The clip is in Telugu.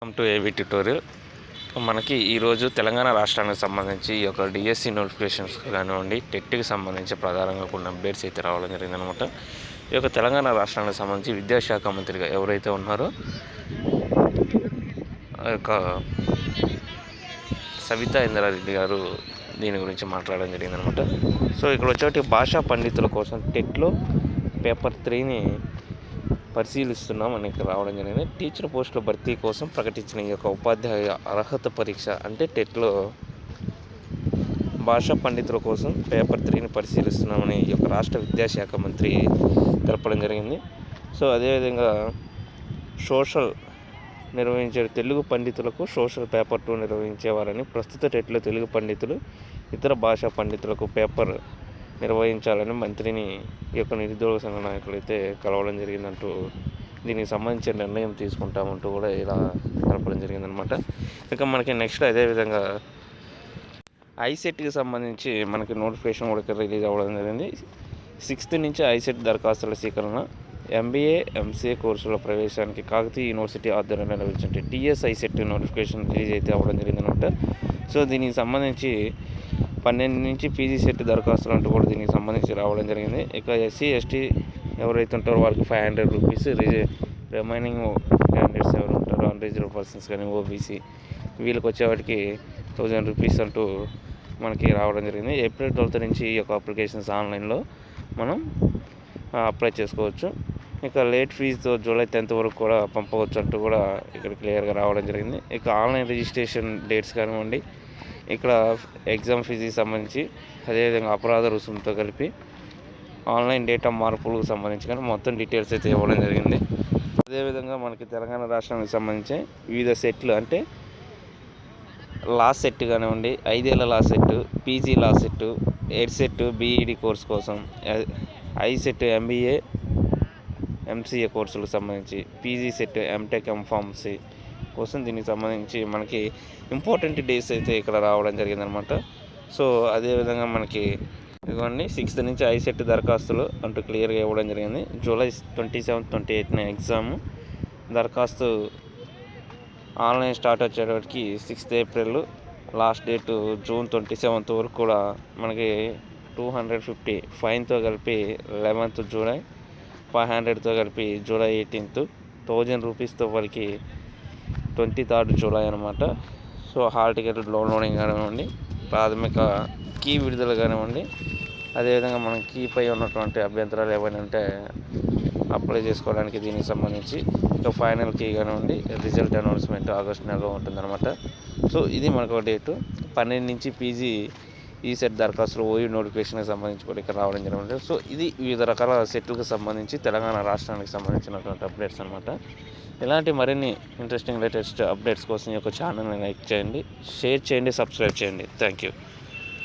వెల్కమ్ టు ఏవి ట్యూటోరియల్. మనకి ఈరోజు తెలంగాణ రాష్ట్రానికి సంబంధించి ఈ యొక్క డిఎస్సి నోటిఫికేషన్స్ కానివ్వండి, టెట్కి సంబంధించి ప్రధానంగా కొన్ని అప్డేట్స్ అయితే రావడం జరిగిందనమాట. ఈ యొక్క తెలంగాణ రాష్ట్రానికి సంబంధించి విద్యాశాఖ మంత్రిగా ఎవరైతే ఉన్నారో ఆ యొక్క సవితా ఇంద్రారెడ్డి గారు దీని గురించి మాట్లాడడం జరిగిందనమాట. సో ఇక్కడ వచ్చేటి భాషా పండితుల కోసం టెట్లో పేపర్ 3ని పరిశీలిస్తున్నాం అని ఇక్కడ రావడం జరిగింది. టీచర్ పోస్టుల భర్తీ కోసం ప్రకటించిన ఈ యొక్క ఉపాధ్యాయ అర్హత పరీక్ష అంటే టెట్లో భాషా పండితుల కోసం పేపర్ 3ని పరిశీలిస్తున్నామని ఈ యొక్క రాష్ట్ర విద్యాశాఖ మంత్రి తెలపడం జరిగింది. సో అదేవిధంగా సోషల్ నిర్వహించే తెలుగు పండితులకు సోషల్ పేపర్ 2 నిర్వహించేవారని, ప్రస్తుత టెట్లో తెలుగు పండితులు ఇతర భాషా పండితులకు పేపర్ నిర్వహించాలని మంత్రిని ఈ యొక్క నిరుద్యోగ సంఘ నాయకులు అయితే కలవడం జరిగిందంటూ దీనికి సంబంధించిన నిర్ణయం తీసుకుంటామంటూ కూడా ఇలా తెలపడం జరిగిందనమాట. ఇక మనకి నెక్స్ట్ అదేవిధంగా ఐసెట్కి సంబంధించి మనకి నోటిఫికేషన్ కూడా రిలీజ్ అవ్వడం జరిగింది. 6th నుంచి ఐసెట్ దరఖాస్తుల స్వీకరణ. ఎంబీఏ ఎంసీఏ కోర్సుల ప్రవేశానికి కాకతీయ యూనివర్సిటీ ఆధ్వర్యంలో నిర్వహించే టీఎస్ ఐసెట్ నోటిఫికేషన్ రిలీజ్ అయితే అవ్వడం జరిగిందనమాట. సో దీనికి సంబంధించి 12 నుంచి పీజీ సెట్ దరఖాస్తులు అంటూ కూడా దీనికి సంబంధించి రావడం జరిగింది. ఇక ఎస్సీ ఎస్టీ ఎవరైతే ఉంటారో వారికి 500 రూపీస్, రిమైనింగ్ క్యాండిడేట్స్ ఎవరు ఉంటారో అన్రిజర్వ్డ్ పర్సన్స్ కానీ ఓబీసీ వీళ్ళకి వచ్చేవాటికి 1000 రూపీస్ అంటూ మనకి రావడం జరిగింది. ఏప్రిల్ 12th నుంచి ఈ యొక్క అప్లికేషన్స్ ఆన్లైన్లో మనం అప్లై చేసుకోవచ్చు. ఇక లేట్ ఫీజుతో జూలై 10th వరకు కూడా పంపవచ్చు అంటూ కూడా ఇక్కడ క్లియర్గా రావడం జరిగింది. ఇక ఆన్లైన్ రిజిస్ట్రేషన్ డేట్స్ కానివ్వండి, ఇక్కడ ఎగ్జామ్ ఫీజుకి సంబంధించి, అదేవిధంగా అపరాధ రుసుముతో కలిపి ఆన్లైన్ డేటా మార్పులకు సంబంధించి కానీ మొత్తం డీటెయిల్స్ అయితే ఇవ్వడం జరిగింది. అదేవిధంగా మనకి తెలంగాణ రాష్ట్రానికి సంబంధించి వివిధ సెట్లు అంటే లా సెట్ కానివ్వండి, 5 ఏళ్ల law CET, PG law CET, Ed CET BEd course కోసం, ఐసెట్ ఎంబీఏ ఎంసీఏ కోర్సులకు సంబంధించి, పీజీ సెట్ ఎంటెక్ ఎంఫార్మసీ కోసం దీనికి సంబంధించి మనకి ఇంపార్టెంట్ డేస్ అయితే ఇక్కడ రావడం జరిగిందనమాట. సో అదేవిధంగా మనకి ఇదిగోండి 6th నుంచి ఐసెట్ దరఖాస్తులు అంటూ క్లియర్గా ఇవ్వడం జరిగింది. జూలై 27, 28 ఎగ్జామ్ దరఖాస్తు ఆన్లైన్ స్టార్ట్ వచ్చేటప్పటికి 6th April, last date June 27th వరకు కూడా మనకి 250 ఫైన్తో కలిపి 11th జూలై, 500తో కలిపి జూలై 18th, 1000 రూపీస్తో వాళ్ళకి 23rd జూలై అనమాట. సో హాల్ టికెట్ డౌన్లోడింగ్ కానివ్వండి, ప్రాథమిక కీ విడుదల కానివ్వండి, అదేవిధంగా మనం కీపై ఉన్నటువంటి అభ్యంతరాలు ఏమైనా ఉంటే అప్లై చేసుకోవడానికి దీనికి సంబంధించి, ఇక ఫైనల్ కీ కానివ్వండి, రిజల్ట్ అనౌన్స్మెంట్ ఆగస్టు నెలలో ఉంటుందన్నమాట. సో ఇది మనకు డేటు. 12 నుంచి పీజీ ఈ సెట్ దరఖాస్తులు ఓయూ నోటిఫికేషన్కి సంబంధించి కూడా ఇక్కడ రావడం జరిగింది. సో ఇది వివిధ రకాల సెట్లకు సంబంధించి తెలంగాణ రాష్ట్రానికి సంబంధించినటువంటి అప్డేట్స్ అనమాట. ఇలాంటి మరిన్ని ఇంట్రెస్టింగ్ లేటెస్ట్ అప్డేట్స్ కోసం ఈ యొక్క ఛానల్ని లైక్ చేయండి, షేర్ చేయండి, సబ్స్క్రైబ్ చేయండి. Thank you.